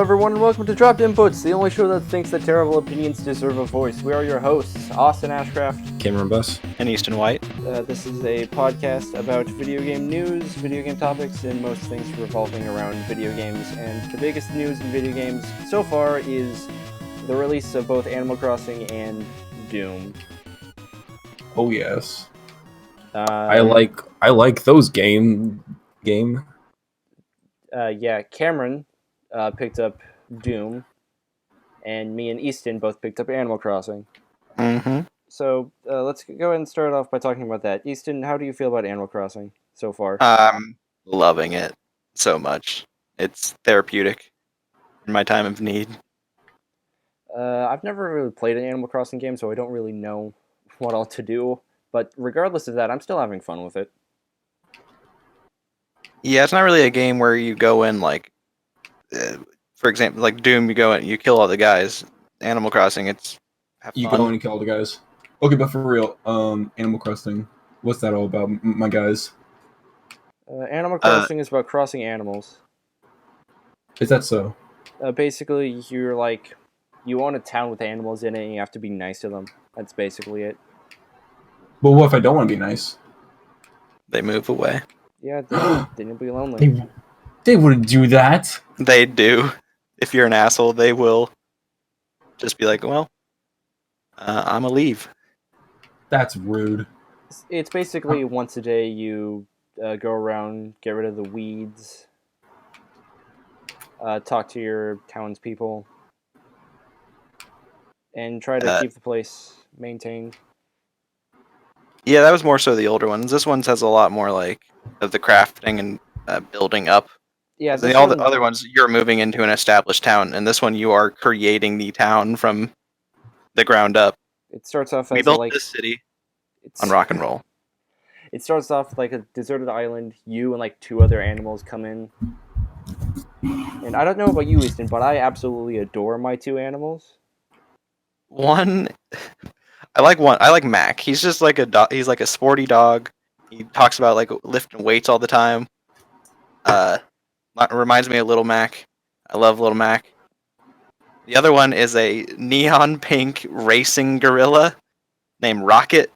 everyone, and welcome to Dropped Inputs, the only show that thinks that terrible opinions deserve a voice. We are your hosts, Austin Ashcraft, Kameron Bus, and Easton White. This is a podcast about video game news, video game topics, and most things revolving around video games. And the biggest news in video games so far is the release of both Animal Crossing and Doom. Oh yes, I like those game. Kameron picked up Doom, and me and Easton both picked up Animal Crossing. Mm-hmm. So let's go ahead and start off by talking about that. Easton, how do you feel about Animal Crossing so far? I'm loving it so much. It's therapeutic in my time of need. I've never really played an Animal Crossing game, so I don't really know what all to do. But regardless of that, I'm still having fun with it. Yeah, it's not really a game where you go in like, for example, like Doom, you go in, you kill all the guys. Animal Crossing, it's have You fun. go and kill all the guys. Okay, but for real, Animal Crossing, what's that all about, my guys? Animal Crossing is about crossing animals. Is that so? Basically, you own a town with animals in it, and you have to be nice to them. That's basically it. But what if I don't want to be nice? They move away. Yeah, then you'll be lonely. They wouldn't do that. They do. If you're an asshole, they will just be like, well, I'm gonna leave. That's rude. It's basically once a day you go around, get rid of the weeds, talk to your townspeople, and try to keep the place maintained. Yeah, that was more so the older ones. This one has a lot more like of the crafting and building up. Yeah, The other ones, you're moving into an established town, and this one you are creating the town from the ground up. It starts off We as built this city on rock and roll. It starts off like a deserted island. You and like two other animals come in. And I don't know about you, Easton, but I absolutely adore my two animals. One, I like Mac. He's just like a dog. He's like a sporty dog. He talks about like lifting weights all the time. Reminds me of Little Mac. I love Little Mac. The other one is a neon pink racing gorilla named Rocket,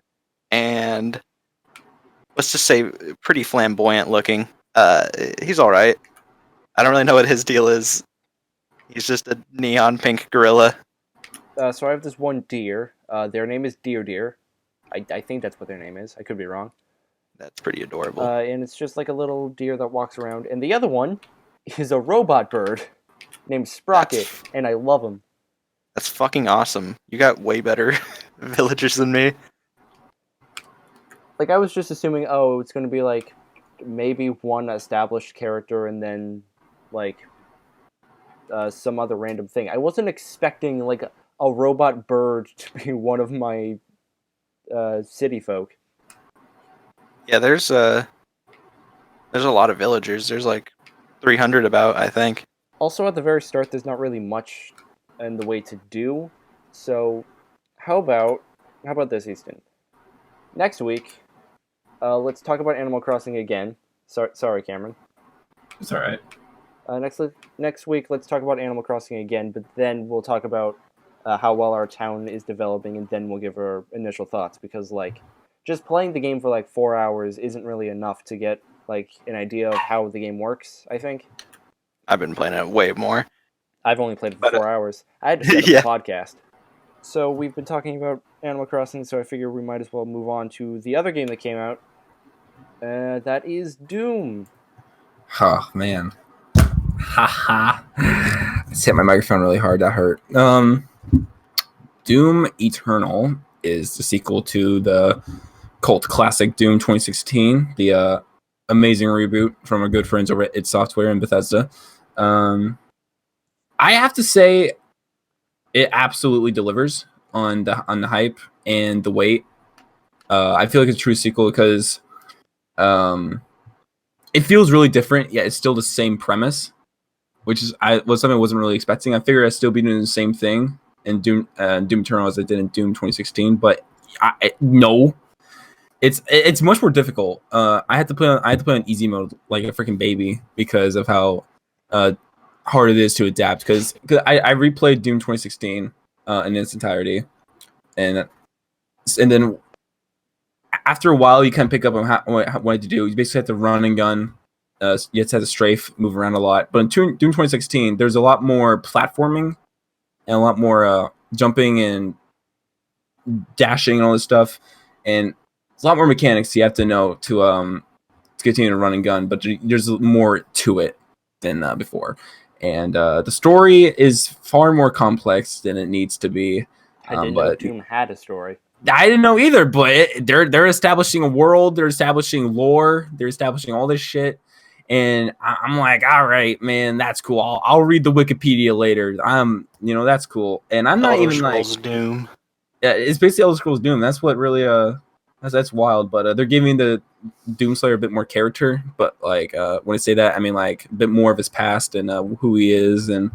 and let's just say pretty flamboyant looking. He's all right. I don't really know what his deal is. He's just a neon pink gorilla. So I have this one deer. Their name is Deer. I think that's what their name is. I could be wrong. That's pretty adorable. And it's just like a little deer that walks around. And the other one is a robot bird named Sprocket, and I love him. That's fucking awesome. You got way better villagers than me. Like, I was just assuming, it's going to be like maybe one established character and then like some other random thing. I wasn't expecting like a robot bird to be one of my city folk. Yeah, there's a lot of villagers. There's like 300 about, I think. Also, at the very start, there's not really much in the way to do. So, how about this, Easton? Next week, let's talk about Animal Crossing again. Sorry, Kameron. It's all right. Next week, let's talk about Animal Crossing again, but then we'll talk about how well our town is developing, and then we'll give our initial thoughts, because like just playing the game for like 4 hours isn't really enough to get like an idea of how the game works, I think. I've been playing it way more. I've only played it for 4 hours. I had to set up a podcast. So we've been talking about Animal Crossing, so I figure we might as well move on to the other game that came out. That is Doom. Oh man. Haha. I just hit my microphone really hard. That hurt. Doom Eternal is the sequel to the cult classic Doom 2016, the amazing reboot from our good friends over at id Software and Bethesda. I have to say, it absolutely delivers on the hype and the wait. I feel like it's a true sequel because it feels really different, yet it's still the same premise, which is something I wasn't really expecting. I figured I'd still be doing the same thing in Doom Eternal as I did in Doom 2016, but no. It's much more difficult. I had to play on easy mode like a freaking baby because of how hard it is to adapt because I replayed Doom 2016 in its entirety, and then after a while you kind of pick up on what to do. You basically have to run and gun. You have to strafe, move around a lot. But in Doom 2016, there's a lot more platforming and a lot more jumping and dashing and all this stuff, and there's a lot more mechanics you have to know to continue to run and gun. But there's more to it than before, and the story is far more complex than it needs to be. I didn't know Doom had a story. I didn't know either, but they're establishing a world, they're establishing lore, they're establishing all this shit, and I'm like, all right, man, that's cool. I'll read the Wikipedia later. That's cool, and I'm not Elder even Scrolls like Doom. Yeah, it's basically Elder Scrolls Doom. That's what really that's wild. But they're giving the Doomslayer a bit more character. But like when I say that, I mean like a bit more of his past and who he is and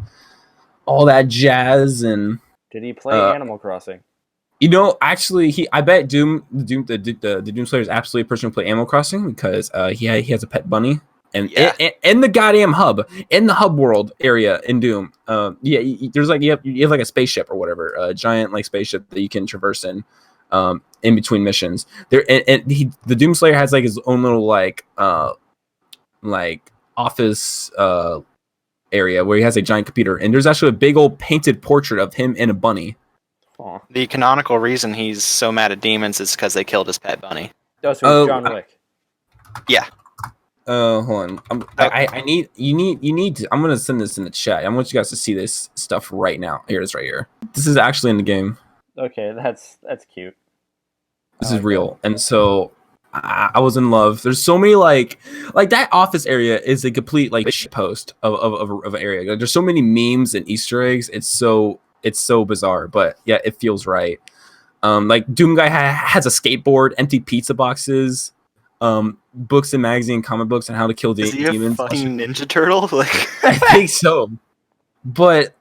all that jazz. And did he play Animal Crossing? Actually, I bet the Doomslayer is absolutely a person who play Animal Crossing because he has a pet bunny. And in the goddamn hub, in the hub world area in Doom, there's like you have like a spaceship or whatever, a giant like spaceship that you can traverse in between missions. The Doomslayer has like his own little like office area where he has a giant computer, and there's actually a big old painted portrait of him and a bunny. Aww. The canonical reason he's so mad at demons is because they killed his pet bunny. Oh, so it's John Wick. Yeah. Hold on. You need to. I'm gonna send this in the chat. I want you guys to see this stuff right now. Here it is, right here. This is actually in the game. Okay, that's cute. This is real, and so I was in love. There's so many like that office area is a complete like post of an area. Like, there's so many memes and Easter eggs. It's so bizarre, but yeah, it feels right. Like Doom guy has a skateboard, empty pizza boxes. Books and magazine, comic books on how to kill demons. Is he a fucking Ninja Turtle? Like, I think so. But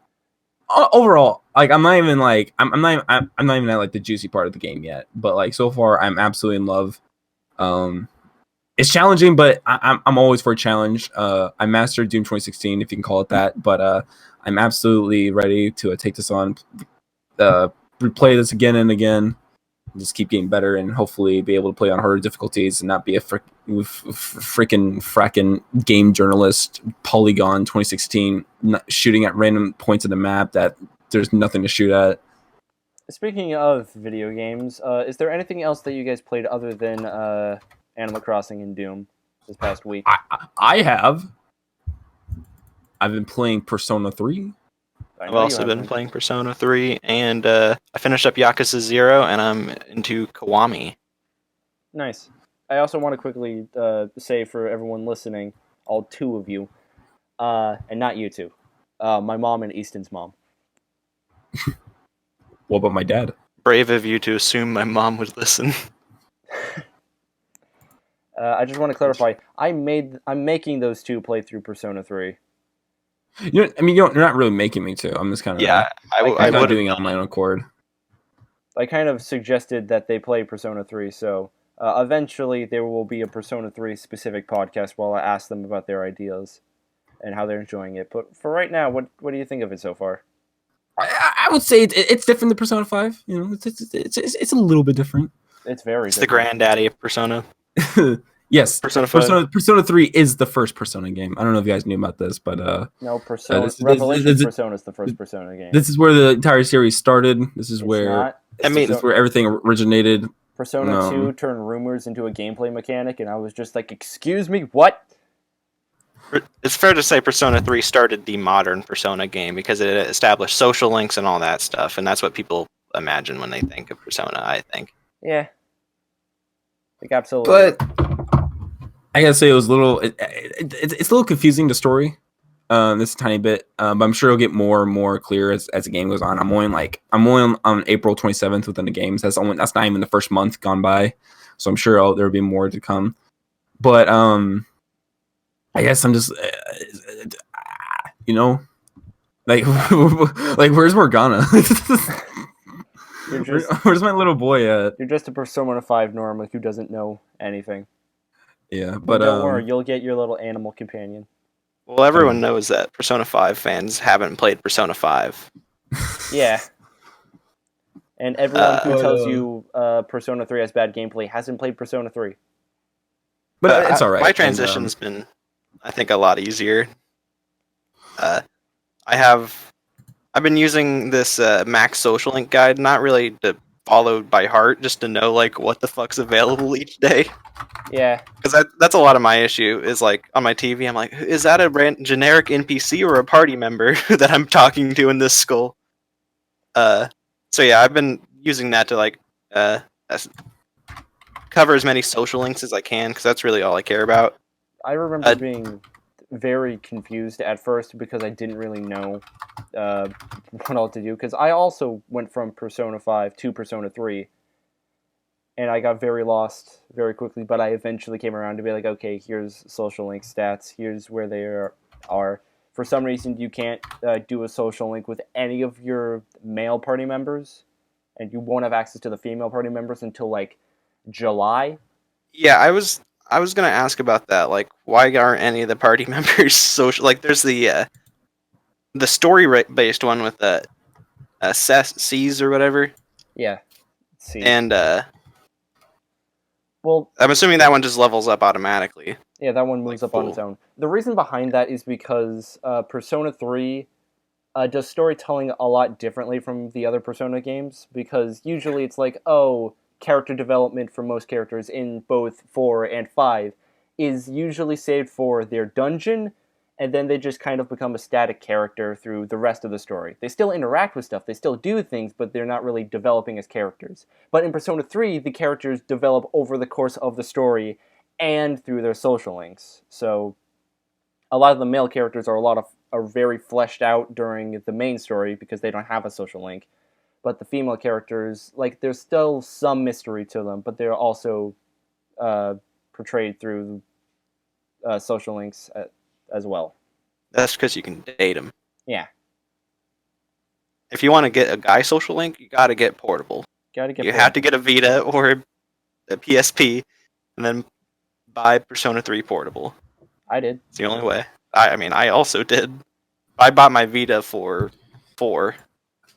overall, like I'm not even at like the juicy part of the game yet. But like so far, I'm absolutely in love. It's challenging, but I'm always for a challenge. I mastered Doom 2016, if you can call it that. But I'm absolutely ready to take this on, replay this again and again. Just keep getting better and hopefully be able to play on harder difficulties and not be a fracking game journalist Polygon 2016 shooting at random points of the map that there's nothing to shoot at. Speaking of video games, is there anything else that you guys played other than Animal Crossing and Doom this past week? I've been playing Persona 3. I've also been playing Persona 3, and I finished up Yakuza 0, and I'm into Kiwami. Nice. I also want to quickly say for everyone listening, all two of you, and not you two, my mom and Easton's mom. What about my dad? Brave of you to assume my mom would listen. I just want to clarify, I'm making those two play through Persona 3. You're not really making me to. I'm just kind of I'm not doing it on my own accord. I kind of suggested that they play Persona 3, so eventually there will be a Persona 3 specific podcast while I ask them about their ideas and how they're enjoying it. But for right now, what do you think of it so far? I would say it's different than Persona 5. It's a little bit different. It's very. It's the granddaddy of Persona. Yes, Persona 3 is the first Persona game. I don't know if you guys knew about this, but no, Persona Persona is the first Persona game. This is where the entire series started. This is where this is where everything originated. Persona 2 turned rumors into a gameplay mechanic, and I was just like, "Excuse me, what?" It's fair to say Persona 3 started the modern Persona game because it established social links and all that stuff, and that's what people imagine when they think of Persona, I think. Yeah. Like, absolutely. But I gotta say, it was a little. It's a little confusing, the story. This tiny bit, but I'm sure it'll get more and more clear as the game goes on. I'm only on April 27th within the games. That's not even the first month gone by, so I'm sure there'll be more to come. But I guess I'm just like where's Morgana? Where's my little boy at? You're just a Persona 5 norm, like who doesn't know anything. Yeah, but don't worry, you'll get your little animal companion. Well, everyone knows that Persona 5 fans haven't played Persona 5. Yeah. And everyone who tells you Persona 3 has bad gameplay hasn't played Persona 3. But it's all right. My transition's been, I think, a lot easier. I've been using this Mac Social Link guide, not really to follow by heart, just to know like what the fuck's available each day. Yeah. Because that's a lot of my issue. Is like on my TV, I'm like, is that a generic NPC or a party member that I'm talking to in this skull? So yeah, I've been using that to like cover as many social links as I can, because that's really all I care about. I remember being very confused at first because I didn't really know what all to do, because I also went from Persona 5 to Persona 3, and I got very lost very quickly, but I eventually came around to be like, okay, here's social link stats, here's where they are. For some reason, you can't do a social link with any of your male party members, and you won't have access to the female party members until like July. Yeah, I was gonna ask about that. Like, why aren't any of the party members social? Like, there's the story based one with C's or whatever. Yeah. C. And well, I'm assuming that one just levels up automatically. Yeah, that one moves up on its own. The reason behind that is because Persona 3 does storytelling a lot differently from the other Persona games, because usually it's like, oh, character development for most characters in both 4 and 5 is usually saved for their dungeon, and then they just kind of become a static character through the rest of the story. They still interact with stuff, they still do things, but they're not really developing as characters. But in Persona 3, the characters develop over the course of the story and through their social links. So a lot of the male characters are very fleshed out during the main story because they don't have a social link. But the female characters, like, there's still some mystery to them, but they're also portrayed through social links as well. That's because you can date them. Yeah. If you want to get a guy social link, you gotta get portable. You have to get a Vita or a PSP, and then buy Persona 3 portable. I did. It's the only way. I mean, I also did. I bought my Vita for 4.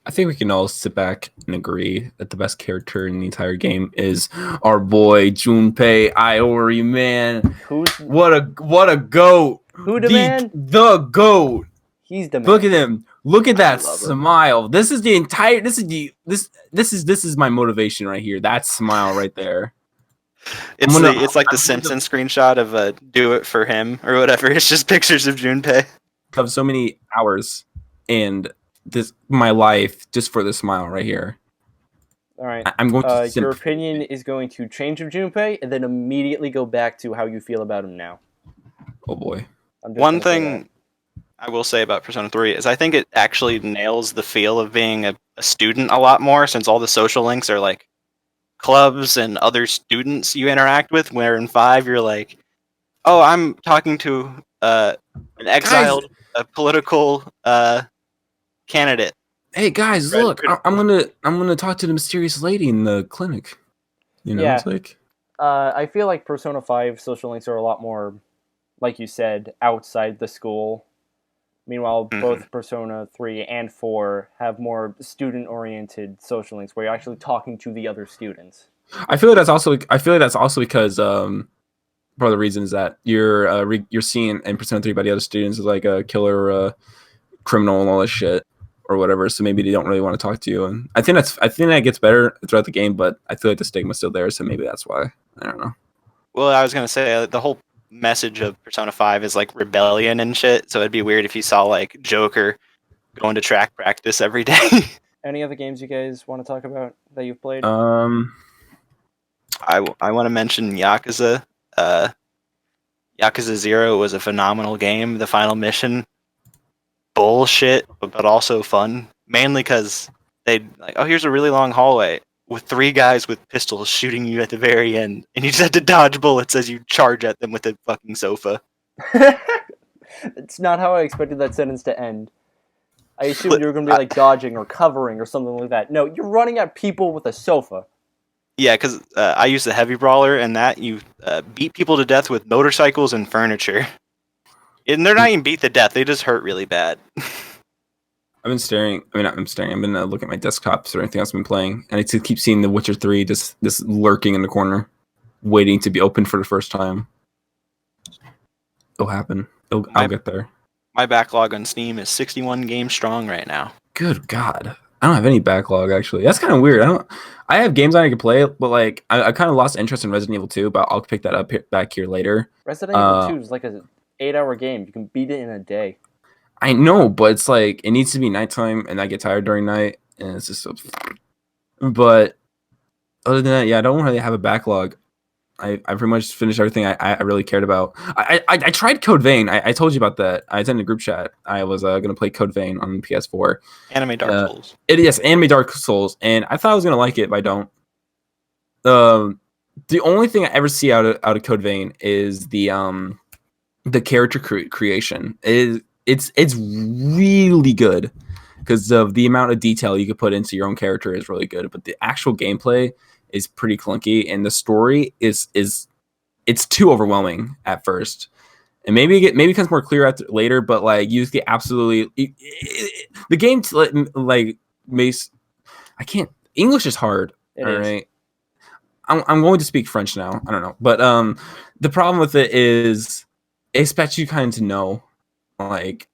I think we can all sit back and agree that the best character in the entire game is our boy Junpei Iori, man. What a goat! Who the man? The goat. He's the man. Look at him. Look at that smile. This is the entire. This is my motivation right here. That smile right there. It's like the Simpsons screenshot of "Do It for Him" or whatever. It's just pictures of Junpei. Of so many hours and my life just for this smile right here. All right. I'm going to your opinion is going to change of Junpei and then immediately go back to how you feel about him now. Oh boy. One thing I will say about Persona 3 is I think it actually nails the feel of being a student a lot more, since all the social links are like clubs and other students you interact with, where in 5 you're like, oh, I'm talking to an exiled political candidate. Hey guys, look! I'm gonna talk to the mysterious lady in the clinic. You know, yeah. It's like I feel like Persona 5 social links are a lot more, like you said, outside the school. Meanwhile, both Persona 3 and 4 have more student-oriented social links, where you're actually talking to the other students. I feel like that's also because part of the reason is that you're seeing in Persona 3 by the other students is like a killer criminal and all this shit or whatever, so maybe they don't really want to talk to you. And I think that gets better throughout the game, but I feel like the stigma's still there, so maybe that's why. I don't know. Well, I was gonna say the whole message of Persona 5 is like rebellion and shit, so it'd be weird if you saw like Joker going to track practice every day. Any other games you guys want to talk about that you've played? I want to mention Yakuza. Yakuza 0 was a phenomenal game. The final mission, bullshit, but also fun. Mainly because they like, oh, here's a really long hallway with 3 guys with pistols shooting you at the very end, and you just have to dodge bullets as you charge at them with a fucking sofa. It's not how I expected that sentence to end. I assumed you were going to be like dodging or covering or something like that. No, you're running at people with a sofa. Yeah, because I use the heavy brawler, and that you beat people to death with motorcycles and furniture. And they're not even beat to death. They just hurt really bad. I've been staring. I mean, not, I'm staring. I've been looking at my desktops or anything else I've been playing, and I just keep seeing The Witcher 3 just lurking in the corner, waiting to be opened for the first time. It'll happen. I'll get there. My backlog on Steam is 61 games strong right now. Good God. I don't have any backlog, actually. That's kind of weird. I have games I can play, but like I kind of lost interest in Resident Evil 2, but I'll pick that up back here later. Resident Evil 2 is like an 8-hour game. You can beat it in a day. I know, but it's like it needs to be nighttime, and I get tired during night, and it's just so. But other than that, yeah, I don't really have a backlog. I pretty much finished everything I really cared about. I tried Code Vein. I told you about that. I was in a group chat. I was gonna play Code Vein on PS4. Anime Dark Souls. Yes, Anime Dark Souls, and I thought I was gonna like it, but I don't. The only thing I ever see out of Code Vein is the character creation. It's really good because of the amount of detail you could put into your own character is really good, but the actual gameplay is pretty clunky, and the story is it's too overwhelming at first, and maybe it becomes more clear later. But like you get absolutely the game like makes I can't English is hard. It is. Right, I'm going to speak French now. I don't know, but the problem with it is it expects you kind of to know like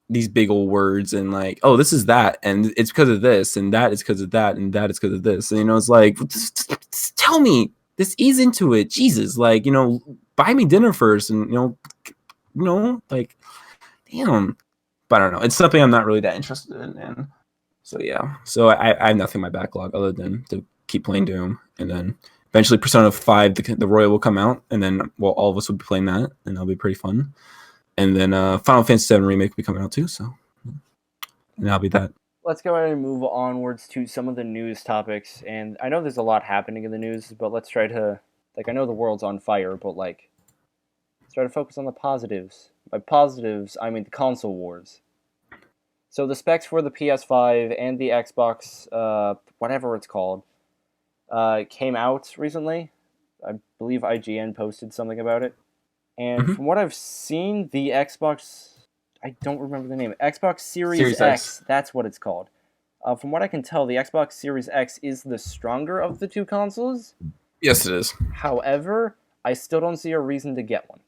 these big old words and like, oh, this is that, and it's because of this, and that is because of that, and that is because of this. And it's like, just tell me, just ease into it, Jesus. Like, buy me dinner first, and like, damn. But I don't know. It's something I'm not really that interested in, and so yeah. So I have nothing in my backlog other than to keep playing Doom, and then eventually Persona 5, the Royal will come out, and then all of us will be playing that, and that'll be pretty fun. And then Final Fantasy VII Remake will be coming out too, so and that'll be that. Let's go ahead and move onwards to some of the news topics. And I know there's a lot happening in the news, but let's try to, I know the world's on fire, but let's try to focus on the positives. By positives, I mean the console wars. So the specs for the PS5 and the Xbox, whatever it's called, came out recently. I believe IGN posted something about it. And from what I've seen, the Xbox, I don't remember the name, Xbox Series X, that's what it's called. From what I can tell, the Xbox Series X is the stronger of the two consoles. Yes, it is. However, I still don't see a reason to get one.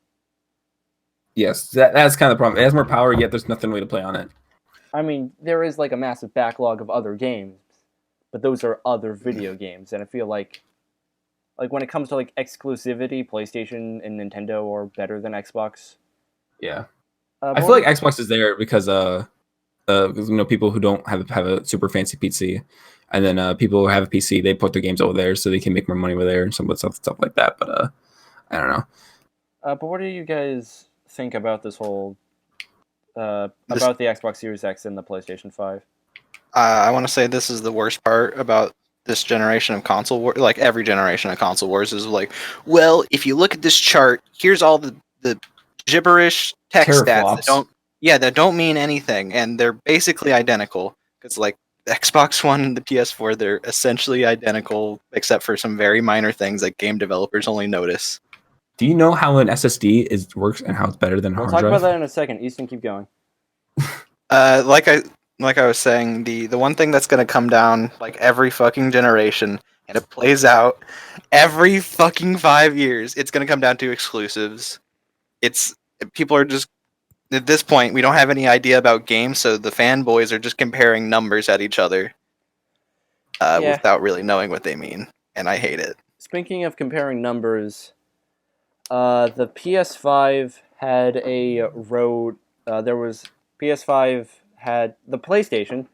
Yes, that's kind of the problem. It has more power, yet there's nothing way to play on it. I mean, there is like a massive backlog of other games, but those are other video games, and I feel like when it comes to like exclusivity, PlayStation and Nintendo are better than Xbox. Yeah, I feel like Xbox is there because people who don't have a super fancy PC, and then people who have a PC, they put their games over there so they can make more money over there and some stuff like that. But I don't know. But what do you guys think about this whole about the Xbox Series X and the PlayStation 5? I want to say this is the worst part about this generation of console war, like every generation of console wars, is like, well, if you look at this chart, here's all the gibberish text stats that don't mean anything, and they're basically identical. Because like the Xbox One and the PS4, they're essentially identical, except for some very minor things that game developers only notice. Do you know how an SSD works and how it's better than a hard drive? We'll talk about that in a second. Easton, keep going. Like I was saying, the one thing that's going to come down like every fucking generation, and it plays out every fucking 5 years, it's going to come down to exclusives. People are just, at this point, we don't have any idea about games, so the fanboys are just comparing numbers at each other without really knowing what they mean, and I hate it. Speaking of comparing numbers, the PS5 had a road, the PlayStation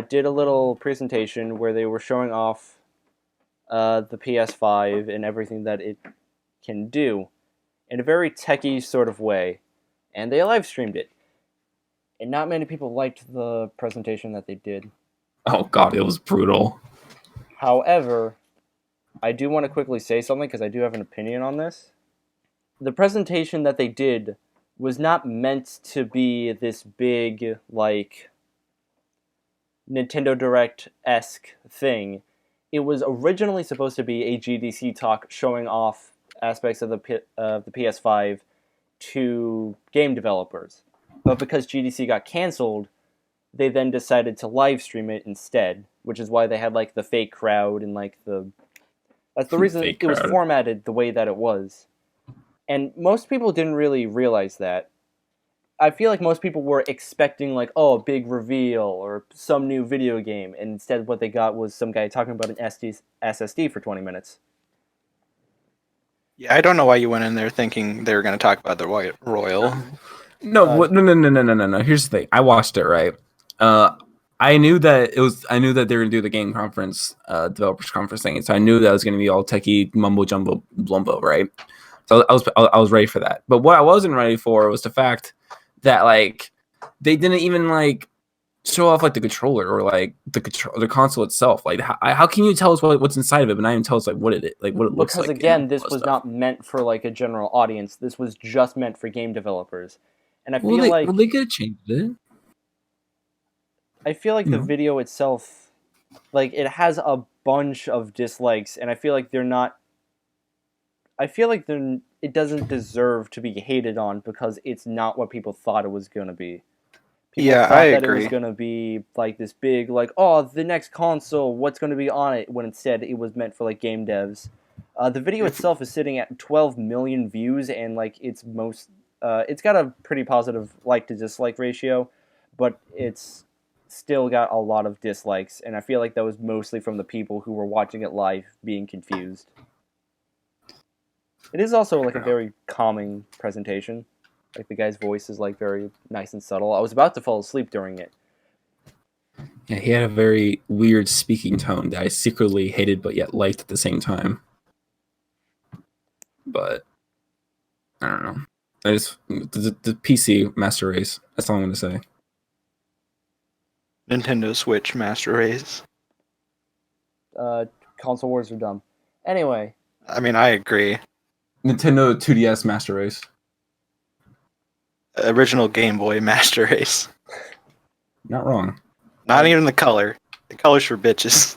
did a little presentation where they were showing off the PS5 and everything that it can do in a very techie sort of way, and they live streamed it. And not many people liked the presentation that they did. Oh god, it was brutal. However, I do want to quickly say something because I do have an opinion on this. The presentation that they did was not meant to be this big, like, Nintendo Direct-esque thing. It was originally supposed to be a GDC talk showing off aspects of the PS5 to game developers. But because GDC got canceled, they then decided to live stream it instead, which is why they had like the fake crowd and like that's the reason Fake it was crowd. formatted the way that it was. And most people didn't really realize that. I feel like most people were expecting like, oh, a big reveal or some new video game, and instead what they got was some guy talking about an SSD for 20 minutes. Yeah, I don't know why you went in there thinking they were going to talk about the Royal. No, no. Here's the thing. I watched it, right. I knew that they were gonna do the game conference, developers conference thing, so I knew that it was gonna be all techie mumbo jumbo blumbo, right? So I was ready for that. But what I wasn't ready for was the fact that like they didn't even like show off like the controller or like the console itself. Like how can you tell us what's inside of it, but not even tell us like what it looks like? Because again, this was not meant for like a general audience. This was just meant for game developers, and I feel like they could have changed it. I feel like the video itself, like it has a bunch of dislikes, and I feel like they're not. I feel like it doesn't deserve to be hated on because it's not what people thought it was gonna be. People thought I that agree. it was gonna be like this big, like, oh, the next console, what's gonna be on it? When instead it was meant for like game devs. The video itself is sitting at 12 million views, and like it's got a pretty positive like to dislike ratio, but it's still got a lot of dislikes, and I feel like that was mostly from the people who were watching it live being confused. It is also like a very calming presentation. Like the guy's voice is like very nice and subtle. I was about to fall asleep during it. Yeah, he had a very weird speaking tone that I secretly hated but yet liked at the same time. But I don't know. The PC Master Race. That's all I'm gonna say. Nintendo Switch Master Race. Console wars are dumb. Anyway. I mean, I agree. Nintendo 2DS Master Race. Original Game Boy Master Race. Not wrong. Not even the color. The color's for bitches.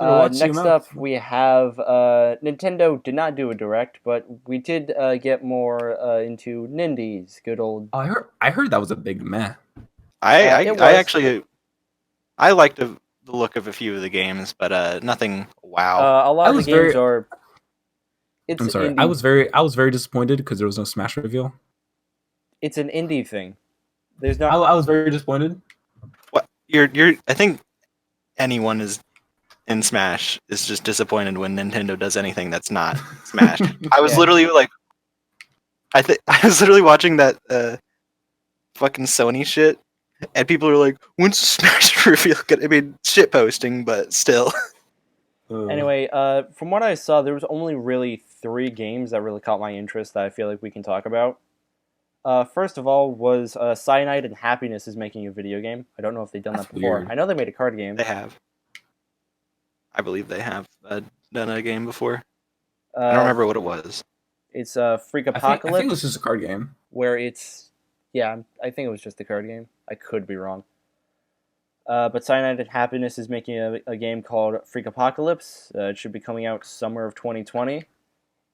Next up, we have Nintendo did not do a direct, but we did get more into Nindies. Good old. I heard that was a big meh. I actually liked the look of a few of the games, but nothing wow. A lot of the games are. I'm sorry. I was very disappointed because there was no Smash reveal. It's an indie thing. There's not. I was very disappointed. What you're? I think anyone is in Smash is just disappointed when Nintendo does anything that's not Smash. I was literally like, I was literally watching that fucking Sony shit, and people are like, "When's the Smash reveal?" I mean, shit posting, but still. Anyway, from what I saw, there was only really 3 games that really caught my interest that I feel like we can talk about. First of all was Cyanide and Happiness is making a video game. I don't know if they've done that before. Weird. I know they made a card game. They have. I believe they have done a game before. I don't remember what it was. It's Freak Apocalypse. I think it was just a card game. Where it's... Yeah, I think it was just a card game. I could be wrong. But Cyanide and Happiness is making a game called Freak Apocalypse. It should be coming out summer of 2020.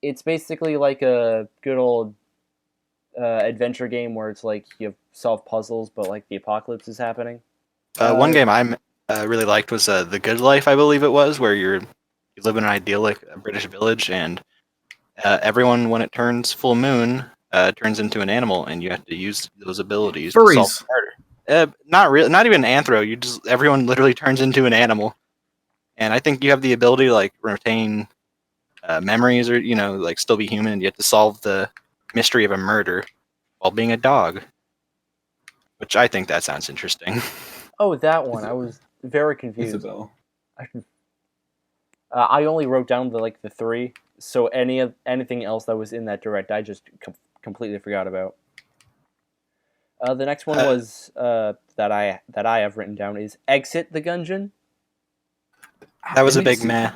It's basically like a good old adventure game where it's like you solve puzzles, but like the apocalypse is happening. One game I really liked was The Good Life, I believe it was, where you live in an idyllic British village, and everyone, when it turns full moon, turns into an animal, and you have to use those abilities to solve the murder. Not even anthro. Everyone literally turns into an animal, and I think you have the ability to like retain memories, or like still be human. And you have to solve the mystery of a murder while being a dog, which I think that sounds interesting. Oh, that one! I was very confused. Isabel. I only wrote down the 3, so anything else that was in that direct, I just completely forgot about. The next one was that I have written down is Exit the Gungeon. That was a big meh.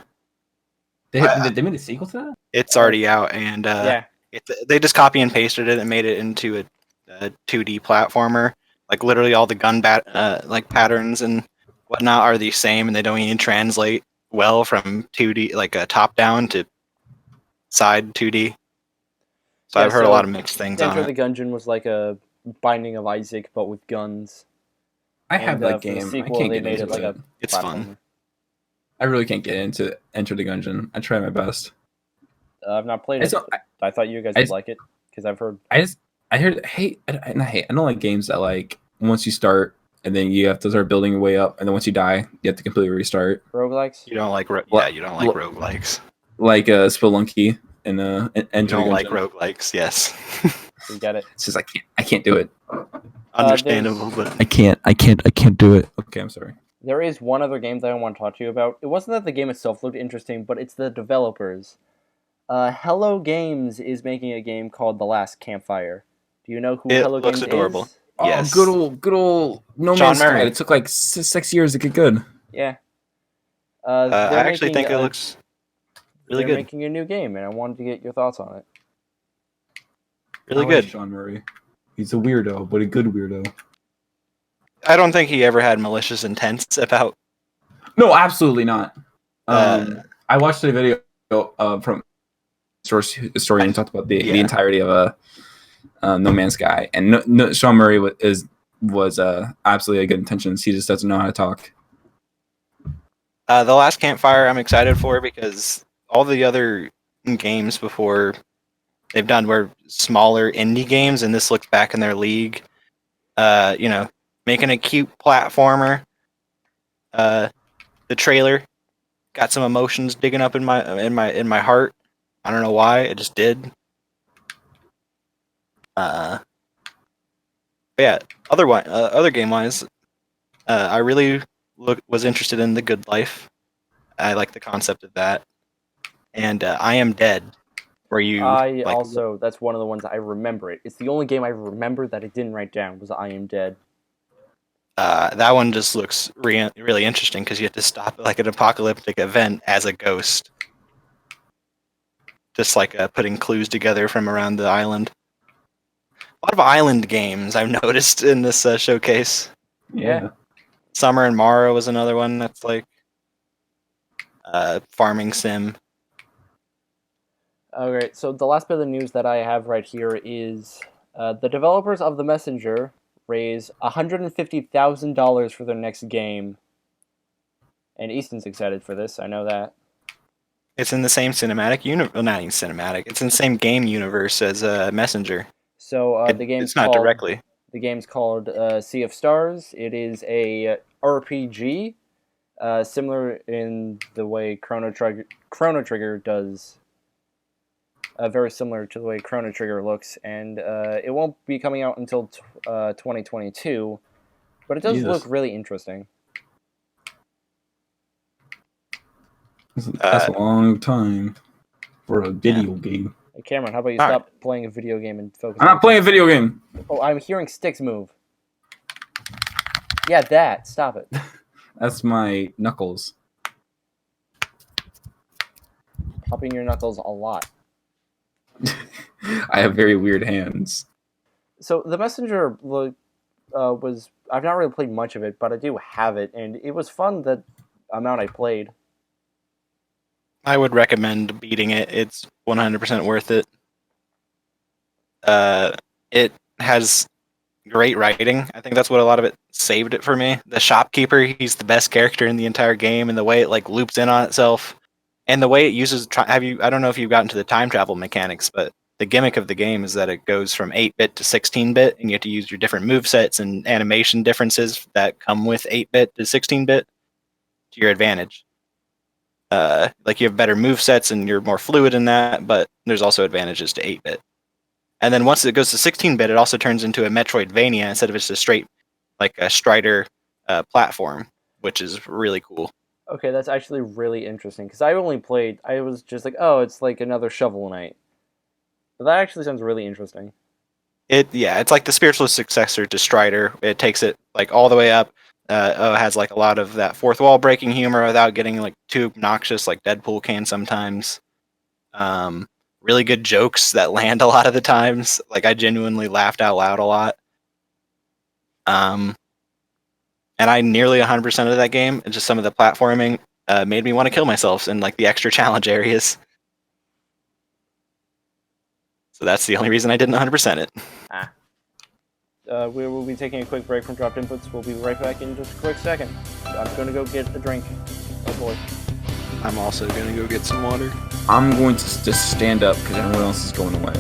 They made a sequel to that? It's already out, and they just copy and pasted it and made it into a 2D platformer. Like literally all the gun patterns and whatnot are the same, and they don't even translate well from 2D, like top down to side 2D. So Yeah, I've heard a so lot of mixed things on Enter the it. Gungeon was like a Binding of Isaac, but with guns. I have that For the game. I sequel, can't they get made into it like a It's fun. platformer. I really can't get into Enter the Gungeon. I try my best. I've not played I it. just, I thought you guys I would just, like it because I've heard. I heard hate. Not hate. I don't like games that like once you start and then you have to start building your way up, and then once you die, you have to completely restart. Roguelikes? You don't like you don't like L- roguelikes. Like Spelunky and You Enter the don't like Gungeon. roguelikes, yes. We get it. It's just I can't do it. Understandable, but I can't do it. Okay, I'm sorry. There is one other game that I want to talk to you about. It wasn't that the game itself looked interesting, but it's the developers. Hello Games is making a game called The Last Campfire. Do you know who it Hello looks Games adorable. is? Oh, Yes. good old No Sean Man's Sky. Murray. It took like 6 years to get good. Yeah. I They're actually making think it looks really they're good. making a new game, and I wanted to get your thoughts on it. Really I like good. Sean Murray. He's a weirdo, but a good weirdo. I don't think he ever had malicious intents about. No, absolutely not. Uh, I watched a video from historian who talked about the Yeah. entirety of No Man's Sky, and Sean Murray was absolutely a good intentions. He just doesn't know how to talk. The Last Campfire I'm excited for because all the other games before they've done were smaller indie games, and this looks back in their league. Making a cute platformer. The trailer got some emotions digging up in my heart. I don't know why, it just did. But yeah, other game wise, I really was interested in The Good Life. I like the concept of that, and I Am Dead, where you I like also that's one of the ones I remember it. It's the only game I remember that I didn't write down was I Am Dead. that one just looks really interesting because you have to stop at like an apocalyptic event as a ghost, just like putting clues together from around the island. A lot of island games I've noticed in this showcase. Yeah. Summer and Morrow was another one that's like farming sim. Okay, so the last bit of the news that I have right here is the developers of The Messenger raise $150,000 for their next game. And Easton's excited for this, I know that. It's in the same cinematic universe. Well, not even cinematic. It's in the same game universe as Messenger. So the game's It's not called, directly. The game's called Sea of Stars. It is a RPG, similar in the way Chrono Trigger does. Very similar to the way Chrono Trigger looks, and it won't be coming out until 2022, but it does look really interesting. That's a long time for a video game. Hey, Cameron, how about you All stop playing a video game and focus? I'm not playing a video game. Oh, I'm hearing sticks move. Yeah, that. Stop it. That's my knuckles. Popping your knuckles a lot. I have very weird hands. So The Messenger was... I've not really played much of it, but I do have it, and it was fun the amount I played. I would recommend beating it. It's 100% worth it. It has great writing. I think that's what a lot of it saved it for me. The shopkeeper, he's the best character in the entire game, and the way it like loops in on itself, and the way it uses. I don't know if you've gotten to the time travel mechanics, but the gimmick of the game is that it goes from 8-bit to 16-bit, and you have to use your different movesets and animation differences that come with 8-bit to 16-bit to your advantage. Like you have better movesets and you're more fluid in that, but there's also advantages to 8-bit. And then once it goes to 16-bit, it also turns into a Metroidvania instead of just a straight, like a Strider platform, which is really cool. Okay, that's actually really interesting, because I was just like, oh, it's like another Shovel Knight. But that actually sounds really interesting. It's like the spiritual successor to Strider. It takes it like all the way up. It has like a lot of that fourth wall breaking humor without getting like too obnoxious, like Deadpool can sometimes. Really good jokes that land a lot of the times. Like I genuinely laughed out loud a lot. And I nearly 100% of that game. And just some of the platforming made me want to kill myself in like the extra challenge areas. So that's the only reason I didn't 100% it. We will be taking a quick break from dropped inputs. We'll be right back in just a quick second. I'm gonna go get a drink. Oh boy. I'm also gonna go get some water. I'm going to just stand up because everyone else is going away.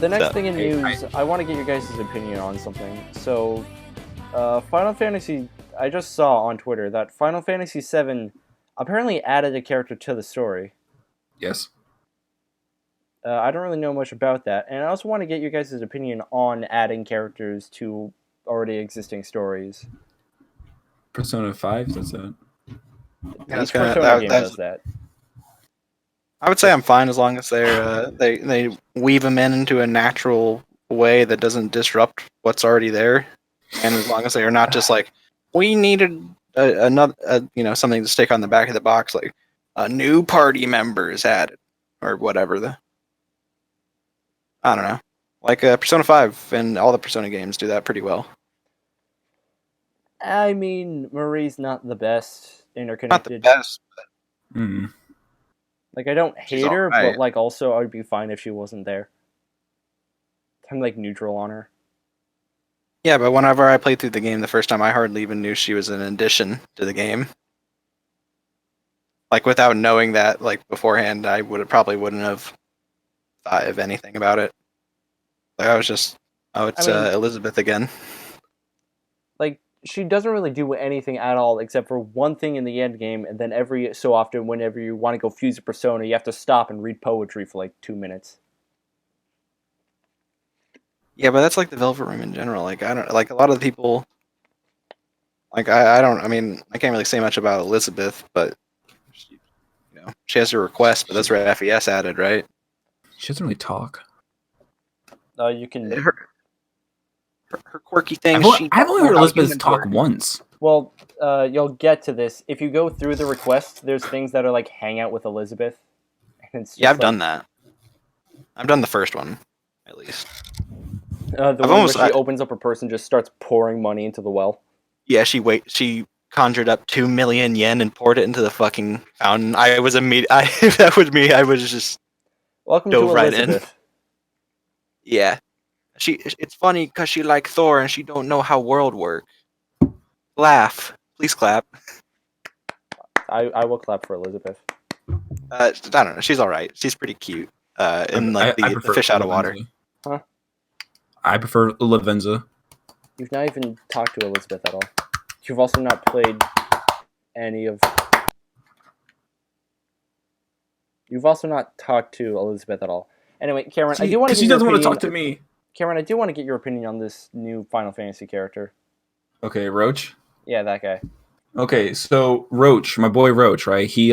The next thing in news, I want to get your guys' opinion on something. So, Final Fantasy, I just saw on Twitter that Final Fantasy VII apparently added a character to the story. Yes. I don't really know much about that, and I also want to get your guys' opinion on adding characters to already existing stories. Persona 5 does that. Each Persona game does that. I would say I'm fine as long as they weave them into a natural way that doesn't disrupt what's already there, and as long as they are not just like we needed another something to stick on the back of the box like a new party member is added or whatever. I don't know, like Persona 5 and all the Persona games do that pretty well. I mean, Marie's not the best interconnected. Not the best. But... Like, I don't hate her, but, like, also, I would be fine if she wasn't there. I'm, like, neutral on her. Yeah, but whenever I played through the game the first time, I hardly even knew she was an addition to the game. Like, without knowing that, like, beforehand, I probably wouldn't have thought of anything about it. Like, I was just, Elizabeth again. Like, she doesn't really do anything at all except for one thing in the end game, and then every so often, whenever you want to go fuse a persona, you have to stop and read poetry for like 2 minutes. Yeah, but that's like the Velvet Room in general. Like, I don't like a lot of the people. Like, I can't really say much about Elizabeth, but she has her request, but that's where FES added, right? She doesn't really talk. You can. Her quirky thing. I've only heard Elizabeth talk once. Well, you'll get to this. If you go through the requests, there's things that are like hang out with Elizabeth. And it's I've done that. I've done the first one, at least. The one where she opens up her purse and just starts pouring money into the well. Yeah, she conjured up 2 million yen and poured it into the fucking fountain. That was me. I was just welcome to Elizabeth. Right in. Yeah. It's funny because she like Thor and she don't know how world work. Laugh. Please clap. I will clap for Elizabeth. I don't know. She's alright. She's pretty cute. And like the fish out of water. Huh? I prefer Lavenza. You've not even talked to Elizabeth at all. You've also not played any of... You've also not talked to Elizabeth at all. Anyway, Cameron, I do want to. She doesn't want to talk to me. Cameron, I do want to get your opinion on this new Final Fantasy character. Okay, Roach. Yeah, that guy. Okay, so Roach, my boy Roach, right? He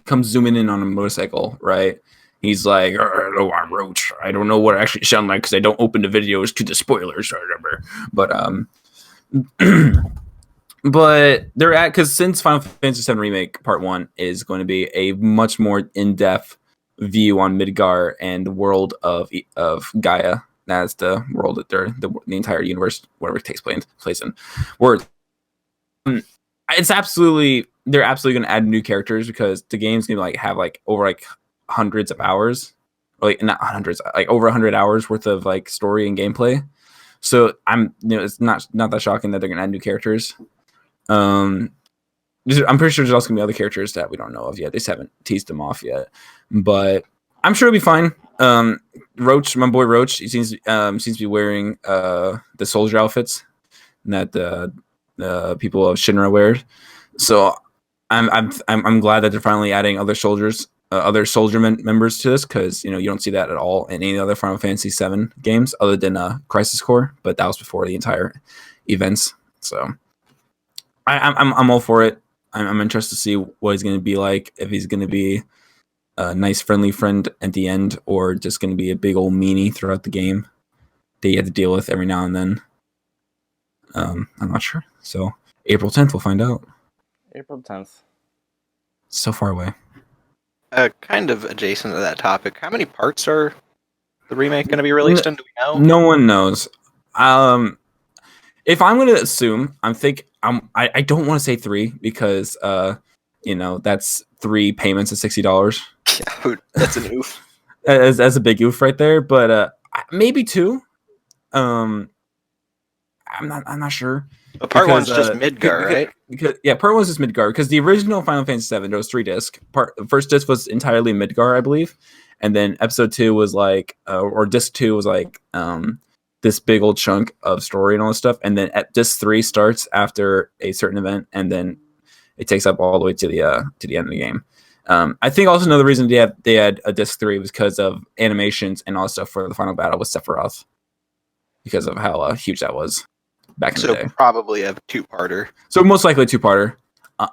comes zooming in on a motorcycle, right? He's like, "Oh, I'm Roach. I don't know what I actually sound like because I don't open the videos to the spoilers or whatever." But but they're at because since Final Fantasy VII Remake Part 1 is going to be a much more in-depth view on Midgar and the world of Gaia. That's the world that the entire universe, whatever it takes place in. Where it's absolutely they're absolutely going to add new characters because the game's going to have over hundreds of hours, or not hundreds, over 100 hours worth of story and gameplay. So it's not that shocking that they're going to add new characters. I'm pretty sure there's also going to be other characters that we don't know of yet. They just haven't teased them off yet, but I'm sure it'll be fine. Roach, my boy Roach, he seems to be wearing the soldier outfits that the people of Shinra wear. So I'm glad that they're finally adding other soldier members to this because you don't see that at all in any other Final Fantasy VII games other than Crisis Core, but that was before the entire events. So I'm all for it. I'm interested to see what he's going to be like. If he's going to be a nice, friendly friend at the end, or just going to be a big old meanie throughout the game that you have to deal with every now and then. I'm not sure. So April 10th, we'll find out. April 10th. So far away. Kind of adjacent to that topic, how many parts are the remake going to be released in? Do we know? No one knows. If I'm going to assume, I don't want to say 3 because that's 3 payments of $60. Yeah, that's an oof. as a big oof right there, but maybe 2. I'm not sure. But part 1's just Midgar, right? Because part 1's just Midgar. Because the original Final Fantasy VII, there was 3 discs. The first disc was entirely Midgar, I believe, and then episode 2 was like, or disc 2 was like, this big old chunk of story and all this stuff, and then at disc 3 starts after a certain event, and then it takes up all the way to the end of the game. I think also another reason they had a disc 3 was because of animations and all stuff for the final battle with Sephiroth, because of how huge that was back in the day. So probably a 2-parter. So most likely a 2-parter.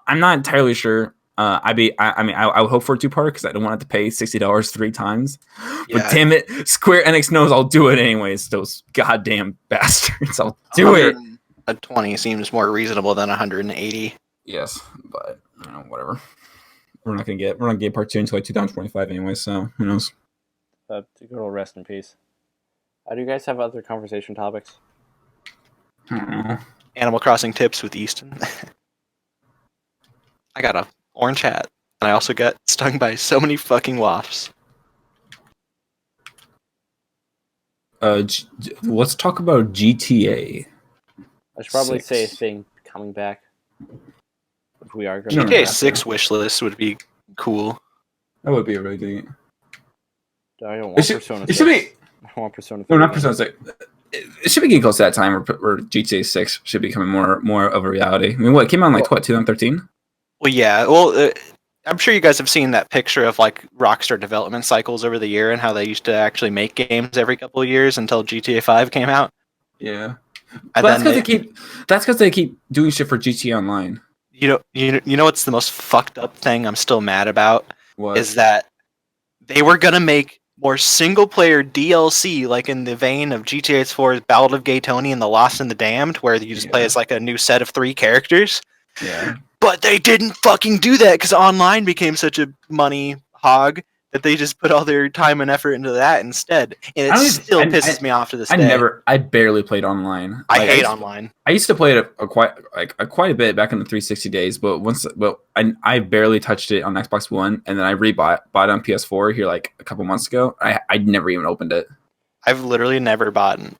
I'm not entirely sure. I would hope for a 2-parter because I don't want to have to pay $60 3 times. Yeah. But damn it, Square Enix knows I'll do it anyways. Those goddamn bastards. I'll do it. 120 seems more reasonable than 180. Yes, but whatever. We're not gonna get part 2 until like 2025 anyway. So who knows? To go to rest in peace. Do you guys have other conversation topics? I don't know. Animal Crossing tips with Easton. I got a orange hat, and I also got stung by so many fucking wasps. Let's talk about GTA. I should probably say a thing coming back. If we are going GTA 6 wish list would be cool. That would be a really good. I don't want Persona 6. It should be. I want Persona 5. No, not Persona 6. It should be getting close to that time where GTA 6 should be becoming more of a reality. I mean, it came out in 2013? Well, yeah. Well, I'm sure you guys have seen that picture of like Rockstar development cycles over the year and how they used to actually make games every couple of years until GTA 5 came out. Yeah. But that's because they keep doing shit for GTA Online. You know what's the most fucked up thing I'm still mad about? What? Is that they were gonna make more single player DLC, like in the vein of GTA 4's Ballad of Gay Tony and The Lost and the Damned, where you just play as like a new set of 3 characters. Yeah. But they didn't fucking do that because online became such a money hog that they just put all their time and effort into that instead, and it still pisses me off to this day. I barely played online. I hate online. I used to play it quite a bit back in the 360 days, but I barely touched it on Xbox One, and then I bought it on PS4 here like a couple months ago. I never even opened it. I've literally never rebought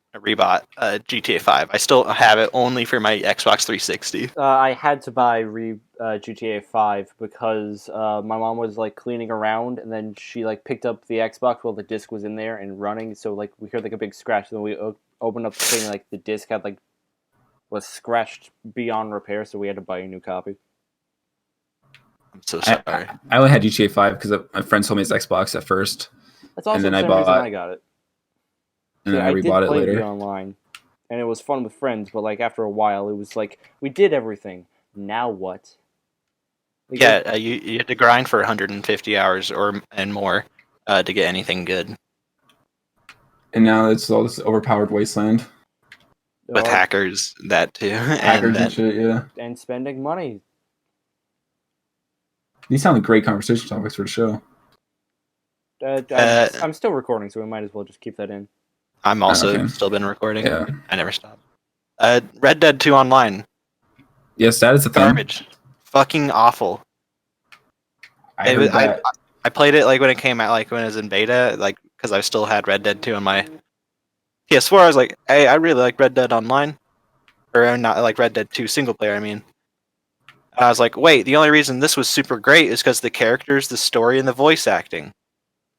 GTA 5. I still have it only for my Xbox 360. I had to buy GTA 5 because my mom was like cleaning around, and then she like picked up the Xbox while the disc was in there and running. So like we heard like a big scratch, and then we opened up the thing, like the disc had was scratched beyond repair, so we had to buy a new copy. I'm so sorry. I only had GTA 5 because my friend told me it's Xbox at first. That's also the same reason I got it. And then I rebought it later. Online, and it was fun with friends, but like after a while, it was like we did everything. Now what? You had to grind for 150 hours and more to get anything good. And now it's all this overpowered wasteland with hackers, that too, and shit, yeah, and spending money. These sound like great conversation topics for the show. I'm still recording, so we might as well just keep that in. I'm also still been recording. Yeah. I never stopped. Red Dead 2 Online. Yes, that is a thing. Garbage. Fucking awful. I played it like when it came out, like when it was in beta, like because I still had Red Dead 2 on my PS4. I was like, hey, I really like Red Dead Online, or not like Red Dead 2 single player. I mean, and I was like, wait, the only reason this was super great is because the characters, the story, and the voice acting.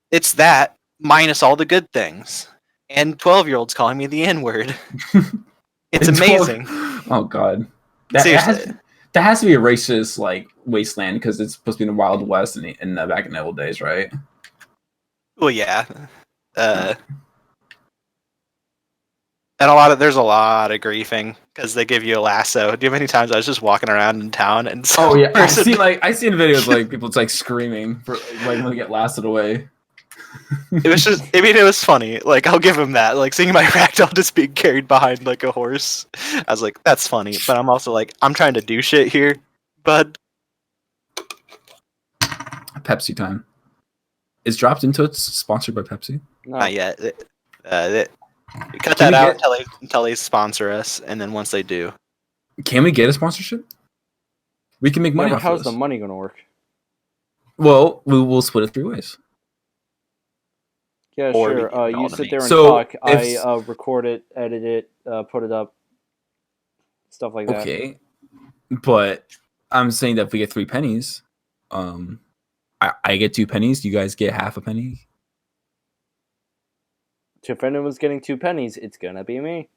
It's that minus all the good things. And 12-year-olds calling me the N-word. It's amazing. Oh god, that has to be a racist like wasteland because it's supposed to be in the Wild West in back in the old days, right? Well, yeah. And there's a lot of griefing because they give you a lasso. Do you have any times I was just walking around in town and Oh yeah, I've seen videos like people just like screaming for like when they get lasted away. It was just, I mean, it was funny. Like, I'll give him that. Like, seeing my ragdoll just being carried behind like a horse. I was like, that's funny. But I'm also like, I'm trying to do shit here, bud. Pepsi time. Is Dropped Into It sponsored by Pepsi? No. Not yet. We cut that out until they sponsor us, and then once they do. Can we get a sponsorship? We can make money Yeah, off but how's of the this. money going to work? Well, we will split it 3 ways. Yeah, Or we sure. give it all You to sit me. there and So, talk. if- I record it, edit it, put it up, stuff like that. Okay, but I'm saying that if we get 3 pennies, I get 2 pennies. You guys get half a penny. If anyone's getting 2 pennies, it's gonna be me.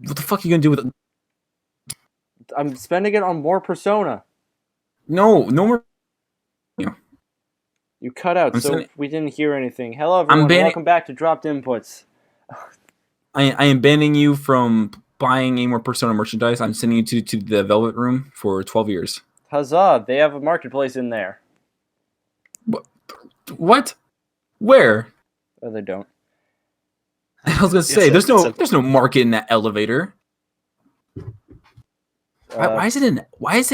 What the fuck are you gonna do with it? I'm spending it on more Persona. No more. You cut out, I'm so sending- we didn't hear anything. Hello, everyone. banning- Welcome back to Dropped Inputs. I am banning you from buying any more Persona merchandise. I'm sending you to the Velvet Room for 12 years. Huzzah! They have a marketplace in there. What? Where? Oh, they don't. I was gonna say It's there's no market in that elevator. Why is it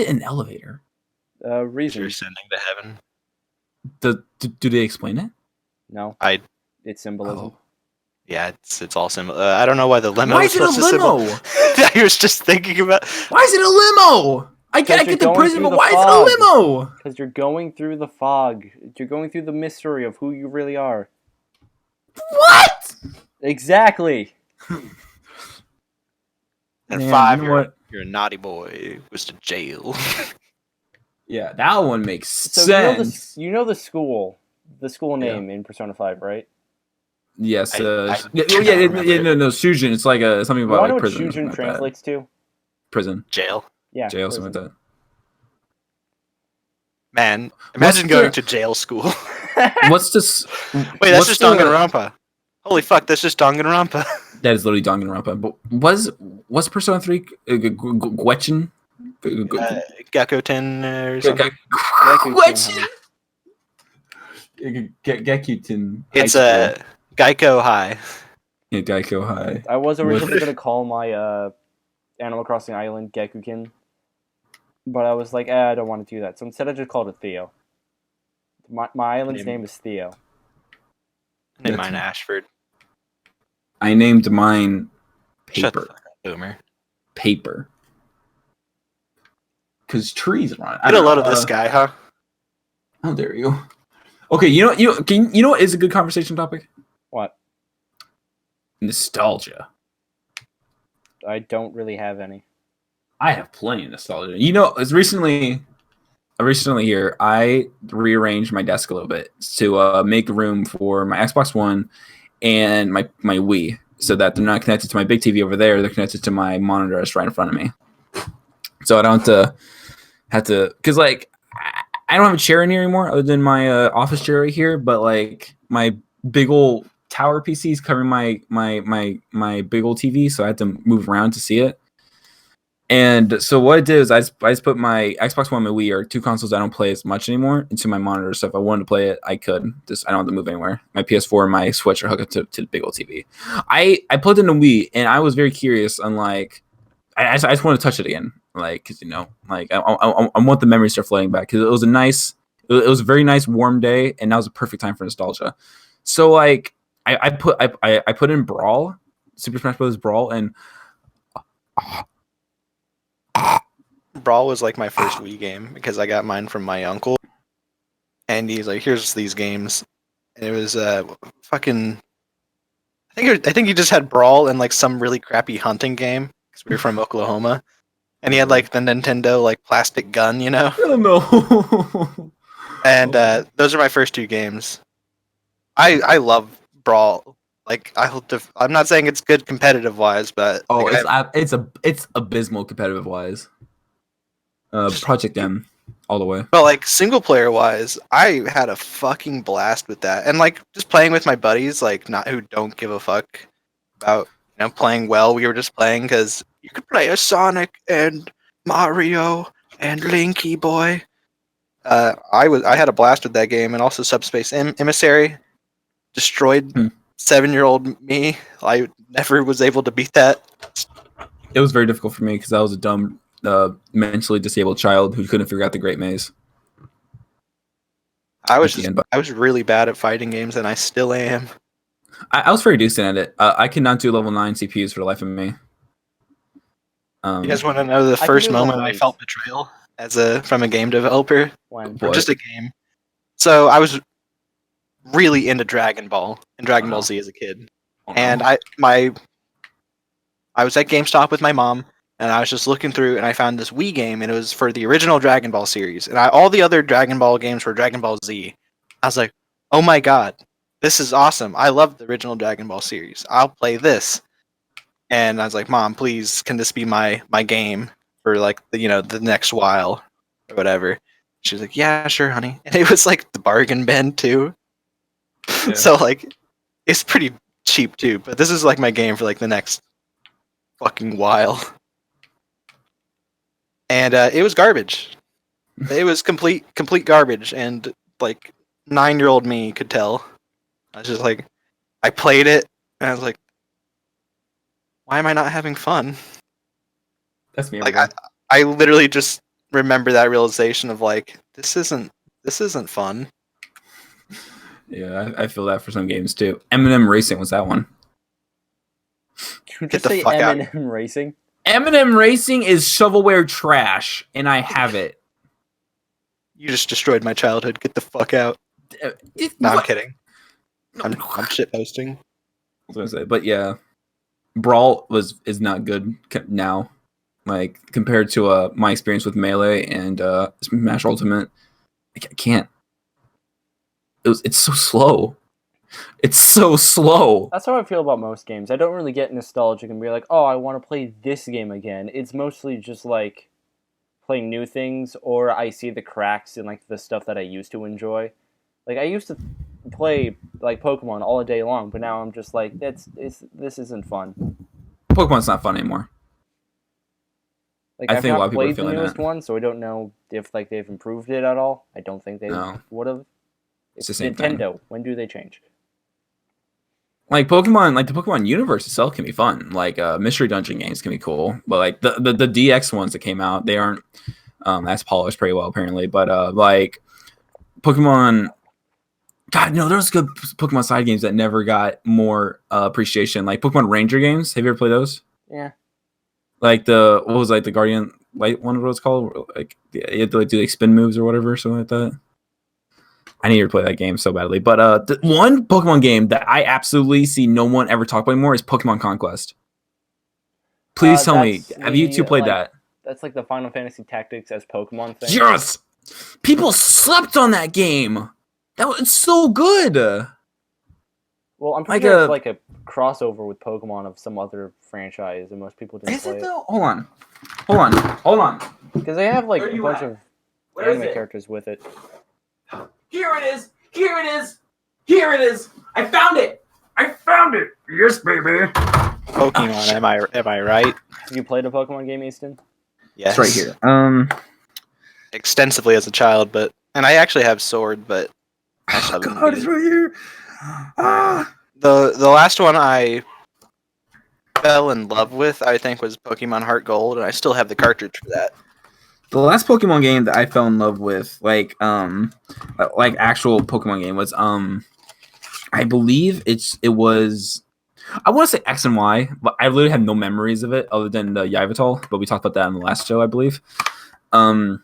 an elevator? You're Reason. sending to heaven. Do they explain it? No. I- It's symbolism. Oh. Yeah, it's all similar. I don't know why the limo. Why is it a limo? I was just thinking about. Why is it a limo? I Because get you're the going prison, through but the why fog. is it a limo? Because you're going through the fog. You're going through the mystery of who you really are. What? Exactly. And Man, 5, you know what? you're a naughty boy. Goes to jail. Yeah, that one makes So sense. you know the school name in Persona 5, right? Yes. I No, Sujin. It's like something You about want to know like what prison. or something Shujin like that. translates to? Prison, Jail. Yeah. jail, prison. something like Man, imagine What's going the- to jail school. that. What's this? Wait, that's just Danganronpa. Holy fuck, that's just Danganronpa. That is literally Danganronpa. But was Persona 3 Gretchen? Gekuten or something. Gretchen. Gekuten. It's a Geico High. Yeah, Geico High. I was originally going to call my Animal Crossing Island Gekukin, but I was like, I don't want to do that. So instead I just called it Theo. My island's name is Theo. Name mine Ashford. I named mine Shut the Paper. fuck up, Boomer. Paper. Because trees run. Get a load of this guy, huh? How dare you? Okay, you know what is a good conversation topic? What? Nostalgia. I don't really have any. I have plenty of nostalgia. You know, it's recently here, I rearranged my desk a little bit to make room for my Xbox One and my Wii, so that they're not connected to my big TV over there. They're connected to my monitor that's right in front of me. So I don't have to, because like I don't have a chair in here anymore other than my office chair right here, but like my big old tower PC is covering my big old TV, so I had to move around to see it. And so what I did is I just put my Xbox One and my Wii, or 2 consoles I don't play as much anymore, into my monitor. So if I wanted to play it, I could. Just I don't have to move anywhere. My PS4 and my Switch are hooked up to the big old TV. I plugged in the Wii, and I was very curious on like I just want to touch it again, like because like I want the memories to start flooding back, because it was a very nice warm day, and that was a perfect time for nostalgia. So like I put in Brawl, Super Smash Bros. Brawl, and Brawl was like my first Wii game because I got mine from my uncle, and he's like, "Here's these games," and it was fucking. I think he just had Brawl and like some really crappy hunting game because we were from Oklahoma, and he had like the Nintendo like plastic gun, you know. I don't know. And those are my first 2 games. I love Brawl. Like I'm not saying it's good competitive wise, but like, it's abysmal competitive wise. Project M, all the way. but like single player wise, I had a fucking blast with that, and like just playing with my buddies, like not who don't give a fuck about playing well. We were just playing because you could play as Sonic and Mario and Linky Boy. I had a blast with that game, and also Subspace Emissary destroyed 7-year-old me. I never was able to beat that. It was very difficult for me because I was a dumb, mentally disabled child who couldn't figure out the Great Maze. I was really bad at fighting games, and I still am. I was very decent at it. I could not do level 9 CPUs for the life of me. You guys want to know the first moment I felt betrayal from a game developer? When? Or just a game. So I was really into Dragon Ball and Dragon Ball Z as a kid, and I was at GameStop with my mom, and I was just looking through, and I found this Wii game, and it was for the original Dragon Ball series, and all the other Dragon Ball games were Dragon Ball Z. I was like, oh my god, this is awesome! I love the original Dragon Ball series. I'll play this. And I was like, Mom, please, can this be my game for like the next while or whatever? She was like, yeah, sure, honey. And it was like the bargain bin too. Yeah. So like, it's pretty cheap too. But this is like my game for like the next fucking while. And it was garbage. It was complete garbage. And like 9-year-old me could tell. I was just like, I played it and I was like, why am I not having fun? That's me. Like I literally just remember that realization of like, this isn't fun. Yeah, I feel that for some games too. M&M Racing was that one. Did you just say M&M Racing? M&M Racing is shovelware trash, and I have it. You just destroyed my childhood. Get the fuck out. No, I'm kidding. I'm shit posting. I was gonna say, but yeah. Brawl is not good now, like compared to my experience with Melee and Smash Ultimate. I can't. It's so slow. It's so slow. That's how I feel about most games. I don't really get nostalgic and be like, oh, I want to play this game again. It's mostly just like playing new things, or I see the cracks in like the stuff that I used to enjoy. Like I used to play like Pokemon all day long, but now I'm just like, this isn't fun. Pokemon's not fun anymore. Like I've not played the newest one, so I don't know if like they've improved it at all. I don't think they would have. It's the same Nintendo. Thing. When do they change? Like Pokemon, like the Pokemon universe itself can be fun. Like mystery dungeon games can be cool, but like the DX ones that came out, they aren't as polished pretty well apparently. But like Pokemon. God, no, there's good Pokemon side games that never got more appreciation. Like Pokemon Ranger games. Have you ever played those? Yeah. Like the Guardian Light one, what it's called? Like you had to like do like spin moves or whatever, something like that. I need to play that game so badly. But the one Pokemon game that I absolutely see no one ever talk about anymore is Pokemon Conquest. Please tell me, have you two played that? That's like the Final Fantasy Tactics as Pokemon thing. Yes! People slept on that game! It's so good. Well, I'm pretty sure it's like a crossover with Pokemon of some other franchise, and most people didn't play it. Hold on. Because they have like a bunch of anime characters with it. Here it is. I found it. Yes, baby. Pokemon, am I right? Have you played a Pokemon game, Easton? Yes. It's right here. Extensively as a child, and I actually have Sword, but God, it's right here. The last one I fell in love with, I think, was Pokemon Heart Gold, and I still have the cartridge for that. The last Pokemon game that I fell in love with, like actual Pokemon game, was I believe it was. I want to say X and Y, but I literally have no memories of it other than the Yveltal. But we talked about that in the last show, I believe. I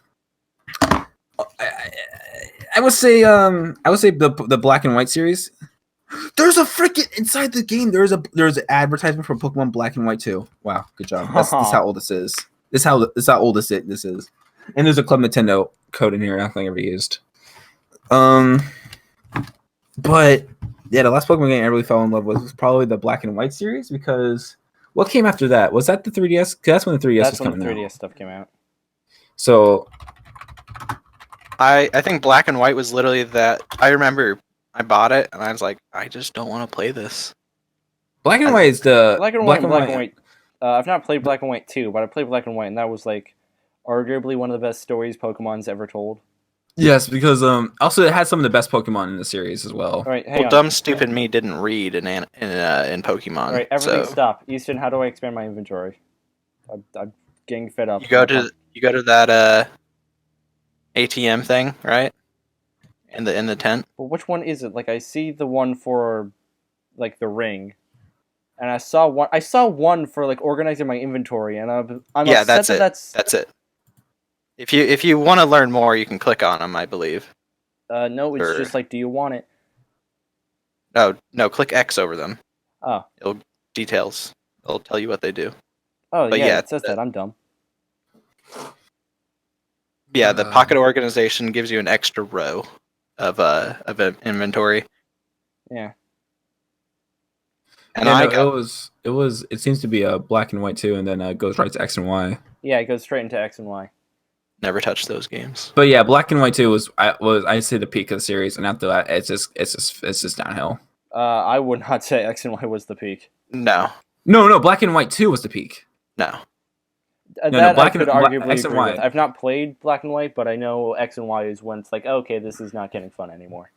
would say the Black and White series. There's a freaking inside the game. There's an advertisement for Pokemon Black and White 2. Wow, good job. That's how old this is. This how old this is. And there's a Club Nintendo code in here. I don't think I ever used. But yeah, the last Pokemon game I really fell in love with was probably the Black and White series, because what came after that? Was that the 3DS? That's when the 3DS was coming out. That's when the 3DS stuff came out. So I think Black and White was literally that. I remember I bought it and I was like, I just don't want to play this. Black and White is the Black and White. I've not played Black and White 2, but I played Black and White, and that was like arguably one of the best stories Pokemon's ever told. Yes, because also it had some of the best Pokemon in the series as well. All right, hang Well, on. dumb, stupid me didn't read in Pokemon. All right, everything so stop. Easton, how do I expand my inventory? I'm getting fed up. you go to that ATM thing, right? In the tent. But which one is it? Like, I see the one for like the ring, and I saw one for like organizing my inventory, and I'm Yeah, upset that's it. If you want to learn more, you can click on them, I believe. No, it's just like, do you want it? No, click X over them. Oh. Details. It'll tell you what they do. Oh, But yeah, yeah, it says that. I'm dumb. Yeah, the pocket organization gives you an extra row of an inventory. Yeah. And yeah, no, it seems to be a Black and White too, and then it goes right to X and Y. Yeah, it goes straight into X and Y. never touched those games. But yeah, Black and White 2 was I'd say the peak of the series, and after that it's just downhill. I would not say X and Y was the peak. No, Black and White 2 was the peak. no. That Black I could and arguably X and agree Y. with. I've not played Black and White, but I know X and Y is when it's like, okay, this is not getting fun anymore.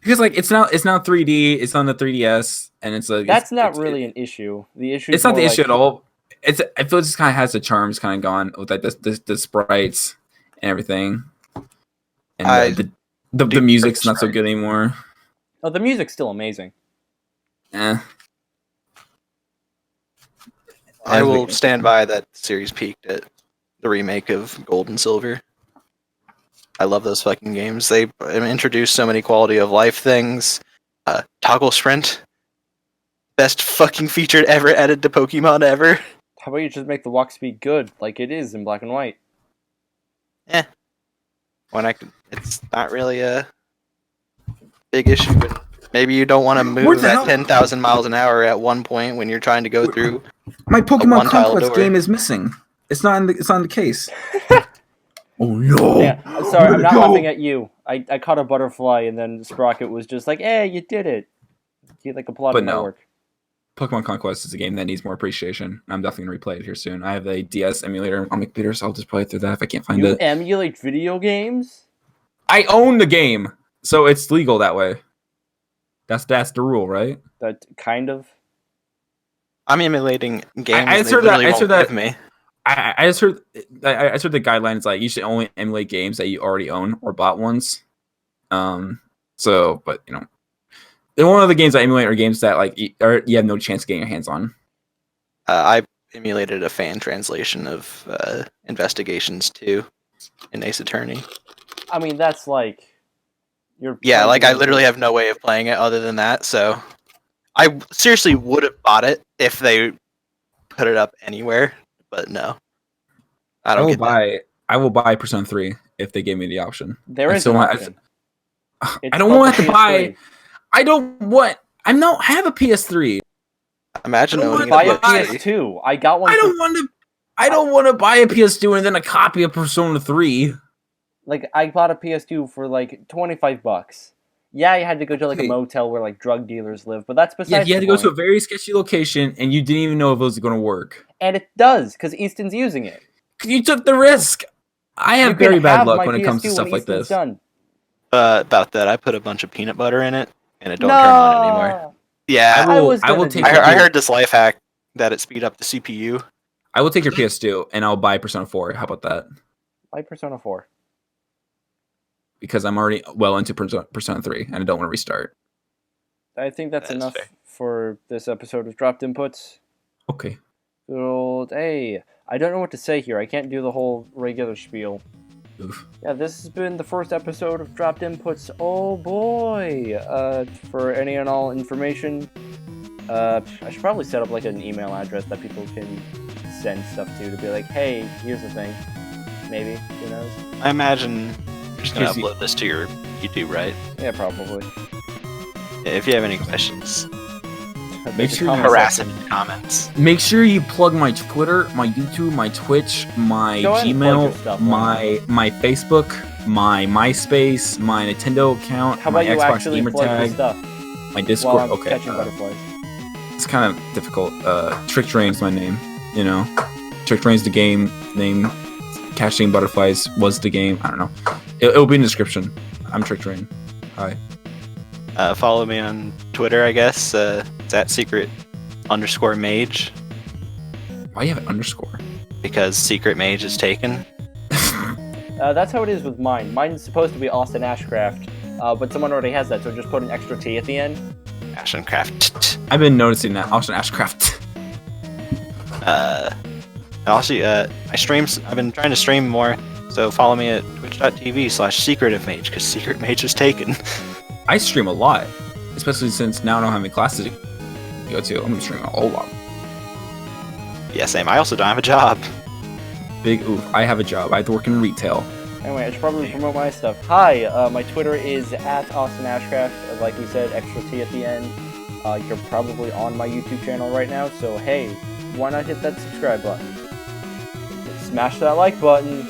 Because like it's now 3D, it's on the 3DS, and it's like That's not really an issue. The issue. It's not the issue at all. I feel it just kind of has the charms kind of gone with like the sprites and everything, and the music's not so good anymore. Oh, the music's still amazing. I will stand by that series peaked at the remake of Gold and Silver. I love those fucking games. They introduced so many quality of life things. Toggle sprint, best fucking feature ever added to Pokemon ever. How about you just make the walk speed good, like it is in Black and White? It's not really a big issue. But maybe you don't want to move at 10,000 miles an hour at one point when you're trying to go through. My Pokemon one-tile Conquest door. game is missing. It's not in the case. Oh no! Yeah, sorry, I'm not laughing at you. I caught a butterfly, and then Sprocket was just like, "Hey, you did it." He like applauded my work. Pokemon Conquest is a game that needs more appreciation. I'm definitely gonna replay it here soon. I have a DS emulator on my computer, so I'll just play through that if I can't find You it. emulate video games? I own the game, so it's legal that way. That's the rule, right? That kind of. I'm emulating games. I they literally heard won't that. give me. I just heard the guidelines like you should only emulate games that you already own or bought once. So, but you know, one of the games I emulate are games that like you have no chance of getting your hands on. I emulated a fan translation of Investigations 2 in Ace Attorney. I mean, that's like. Yeah, like I literally have no way of playing it other than that. So, I seriously would have bought it if they put it up anywhere. But no, I will buy Persona 3 if they gave me the option. There is an option. I don't want to buy. I have a PS3. Imagine owning buy a PS2. PS2. I got one. I don't want to buy a PS2 and then a copy of Persona 3. Like I bought a PS2 for like $25. Yeah, you had to go to like a motel where like drug dealers live, but that's besides. Yeah, you had to go to a very sketchy location, and you didn't even know if it was going to work. And it does, because Easton's using it. You took the risk. I have very bad luck when it comes to stuff like this. Done. About that, I put a bunch of peanut butter in it, and it don't turn on anymore. Yeah, I will take. I heard this life hack that it speed up the CPU. I will take your PS2, and I'll buy Persona 4. How about that? Buy Persona 4. Because I'm already well into Persona 3, and I don't want to restart. I think that's enough for this episode of Dropped Inputs. Okay. Good old, hey, I don't know what to say here. I can't do the whole regular spiel. Oof. Yeah, this has been the first episode of Dropped Inputs. Oh boy! For any and all information, I should probably set up like an email address that people can send stuff to be like, hey, here's the thing. Maybe, who knows? I imagine you're just gonna upload this to your YouTube, right? Yeah, probably. Yeah, if you have any questions, make sure you harass it in the comments. Make sure you plug my Twitter, my YouTube, my Twitch, my Gmail, my Facebook, my MySpace, my Nintendo account, How about my you Xbox actually gamer plug tag, stuff my Discord. while I'm catching butterflies. it's kind of difficult. Trick Train's my name, you know. Trick Train's the game name. Catching Butterflies was the game. I don't know. It'll be in the description. I'm Trick Train. Hi. Follow me on Twitter, I guess. It's at secret_mage. Why you have an underscore? Because Secret Mage is taken. That's how it is with mine. Mine's supposed to be Austin Ashcraft, but someone already has that, so just put an extra T at the end. Ashencraft. I've been noticing that. Austin Ashcraft. Also, I've been trying to stream more, so follow me at twitch.tv/secretivemage, because Secret Mage is taken. I stream a lot, especially since now I don't have any classes to go to. I'm gonna stream a whole lot. Yeah, same. I also don't have a job. Big oof. I have a job. I have to work in retail. Anyway, I should probably promote my stuff. Hi, my Twitter is at Austin Ashcraft. Like we said, extra T at the end. You're probably on my YouTube channel right now, so hey, why not hit that subscribe button? Smash that like button.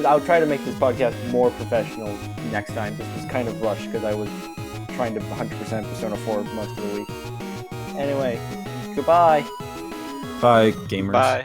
I'll try to make this podcast more professional next time. This was kind of rushed because I was trying to 100% Persona 4 most of the week. Anyway, goodbye. Bye, gamers. Bye.